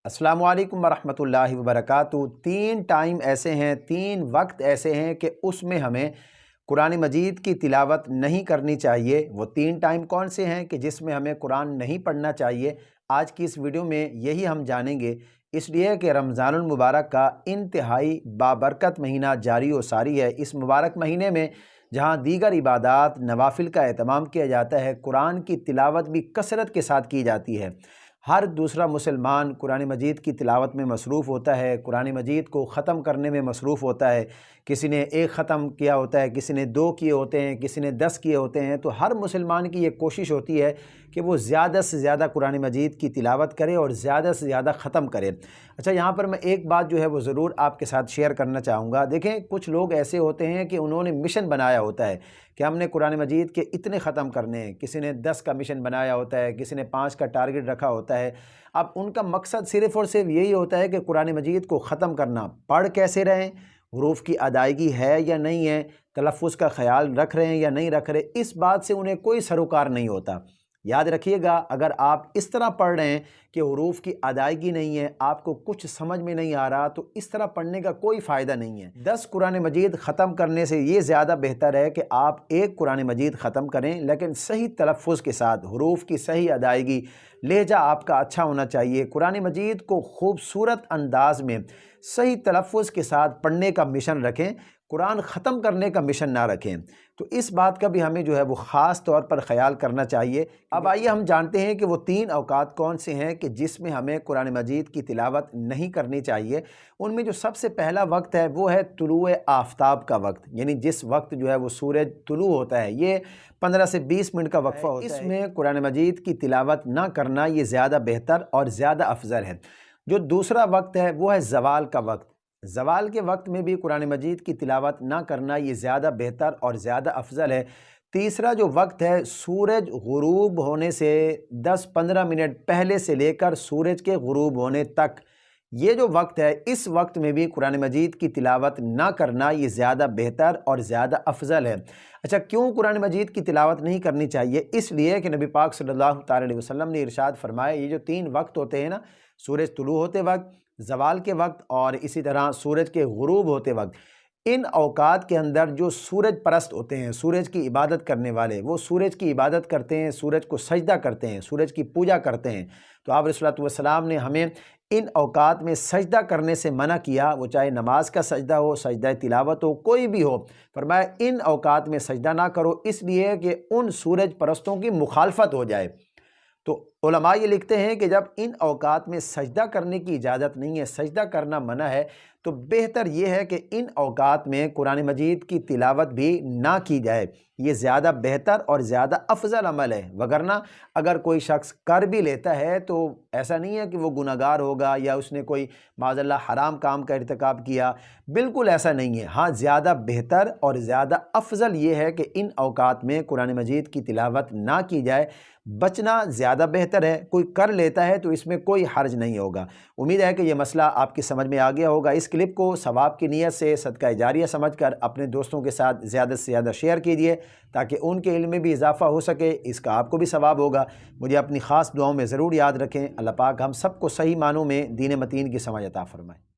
अस्सलामु अलैकुम वरहमतुल्लाहि वबरकातुहू। तीन टाइम ऐसे हैं, तीन वक्त ऐसे हैं कि उसमें हमें कुरान मजीद की तिलावत नहीं करनी चाहिए। वो तीन टाइम कौन से हैं कि जिसमें हमें कुरान नहीं पढ़ना चाहिए? आज की इस वीडियो में यही हम जानेंगे, इसलिए कि रमज़ानुल मुबारक का इंतहाई बाबरकत महीना जारी व सारी है। इस मुबारक महीने में जहाँ दीगर इबादात नवाफिल का एहतमाम किया जाता है, कुरान की तिलावत भी कसरत के साथ की जाती है। हर दूसरा मुसलमान कुरान मजीद की तिलावत में मसरूफ़ होता है, कुरान मजीद को ख़त्म करने में मसरूफ़ होता है। किसी ने एक ख़त्म किया होता है, किसी ने 2 किए होते हैं, किसी ने 10 किए होते हैं। तो हर मुसलमान की ये कोशिश होती है कि वो ज़्यादा से ज़्यादा कुरान मजीद की तिलावत करे और ज़्यादा से ज़्यादा ख़त्म करे। अच्छा, यहाँ पर मैं एक बात जो है वो ज़रूर आपके साथ शेयर करना चाहूँगा। देखें, कुछ लोग ऐसे होते हैं कि उन्होंने मिशन बनाया होता है कि हमने कुरान मजीद के इतने ख़त्म करने हैं। किसी ने 10 का मिशन बनाया होता है, किसी ने 5 का टारगेट रखा होता है। अब उनका मकसद सिर्फ़ और सिर्फ यही होता है कि कुरान मजीद को ख़त्म करना। पढ़ कैसे रहें, हुरूफ की अदायगी है या नहीं है, तलफ़्फ़ुज़ का ख़याल रख रहे हैं या नहीं रख रहे, इस बात से उन्हें कोई सरोकार नहीं होता। याद रखिएगा, अगर आप इस तरह पढ़ रहे हैं कि हुरूफ की अदायगी नहीं है, आपको कुछ समझ में नहीं आ रहा, तो इस तरह पढ़ने का कोई फ़ायदा नहीं है। 10 कुरान मजीद ख़त्म करने से ये ज़्यादा बेहतर है कि आप एक कुरान मजीद ख़त्म करें, लेकिन सही तलफ़्फ़ुज़ के साथ, हुरूफ की सही अदायगी, लहजा आपका अच्छा होना चाहिए। कुरान मजीद को खूबसूरत अंदाज में सही तलफ़्फ़ुज़ के साथ पढ़ने का मिशन रखें, कुरान ख़त्म करने का मिशन ना रखें। तो इस बात का भी हमें जो है वो ख़ास तौर पर ख़याल करना चाहिए। अब आइए हम जानते हैं कि वो 3 अवकात कौन से हैं कि जिसमें हमें कुरान मजीद की तिलावत नहीं करनी चाहिए। उनमें जो सबसे पहला वक्त है वो है तुलूए आफ़ताब का वक्त, यानी जिस वक्त जो है वो सूरज तुलू होता है। ये 15 से 20 मिनट का वक्फ़ा होता है। इसमें कुरान मजीद की तिलावत ना करना ये ज़्यादा बेहतर और ज़्यादा अफजल है। जो दूसरा वक्त है वो है ज़वाल का वक्त। ज़वाल के वक्त में भी कुरान मजीद की तिलावत ना करना ये ज़्यादा बेहतर और ज़्यादा अफजल है। तीसरा जो वक्त है सूरज गुरूब होने से 10-15 मिनट पहले से लेकर सूरज के गुरूब होने तक, ये जो वक्त है, इस वक्त में भी कुरान मजीद की तिलावत ना करना ये ज़्यादा बेहतर और ज़्यादा अफजल है। अच्छा, क्यों कुरान मजीद की तिलावत नहीं करनी चाहिए? इसलिए कि नबी पाक सल्लल्लाहु अलैहि वसल्लम ने इरशाद फरमाया, ये जो 3 वक्त होते हैं ना, सूरज तुलू होते वक्त, ज़वाल के वक्त और इसी तरह सूरज के गुरूब होते वक्त, इन औकात के अंदर जो सूरज परस्त होते हैं, सूरज की इबादत करने वाले, वो सूरज की इबादत करते हैं, सूरज को सजदा करते हैं, सूरज की पूजा करते हैं। तो आप अलैहिस्सलातु वस्सलाम ने हमें इन औकात में सजदा करने से मना किया, वो चाहे नमाज का सजदा हो, सजदा तिलावत हो, कोई भी हो। फरमाया इन औकात में सजदा ना करो, इसलिए कि उन सूरज परस्तों की मुखालफत हो जाए। तो उलमा ये लिखते हैं कि जब इन औकात में सजदा करने की इजाज़त नहीं है, सजदा करना मना है, तो बेहतर ये है कि इन औकात में कुरान मजीद की तिलावत भी ना की जाए। ये ज़्यादा बेहतर और ज़्यादा अफजल अमल है। वगरना अगर कोई शख्स कर भी लेता है तो ऐसा नहीं है कि वो गुनहगार होगा या उसने कोई माज़अल्लाह हराम काम का इर्तिकाब किया, बिल्कुल ऐसा नहीं है। हाँ, ज़्यादा बेहतर और ज़्यादा अफजल ये है कि इन औकात में कुरान मजीद की तिलावत ना की जाए, बचना ज़्यादा बेहतर है। कोई कर लेता है तो इसमें कोई हर्ज नहीं होगा। उम्मीद है कि ये मसला आपकी समझ में आ गया होगा। इस क्लिप को सवाब की नीयत से सदका जारिया समझकर अपने दोस्तों के साथ ज़्यादा से ज़्यादा शेयर कीजिए, ताकि उनके इल्म में भी इजाफ़ा हो सके, इसका आपको भी सवाब होगा। मुझे अपनी ख़ास दुआओं में ज़रूर याद रखें। अल्लाह पाक हम सबको सही मानों में दीन मतीन की समझ अता फ़रमाए।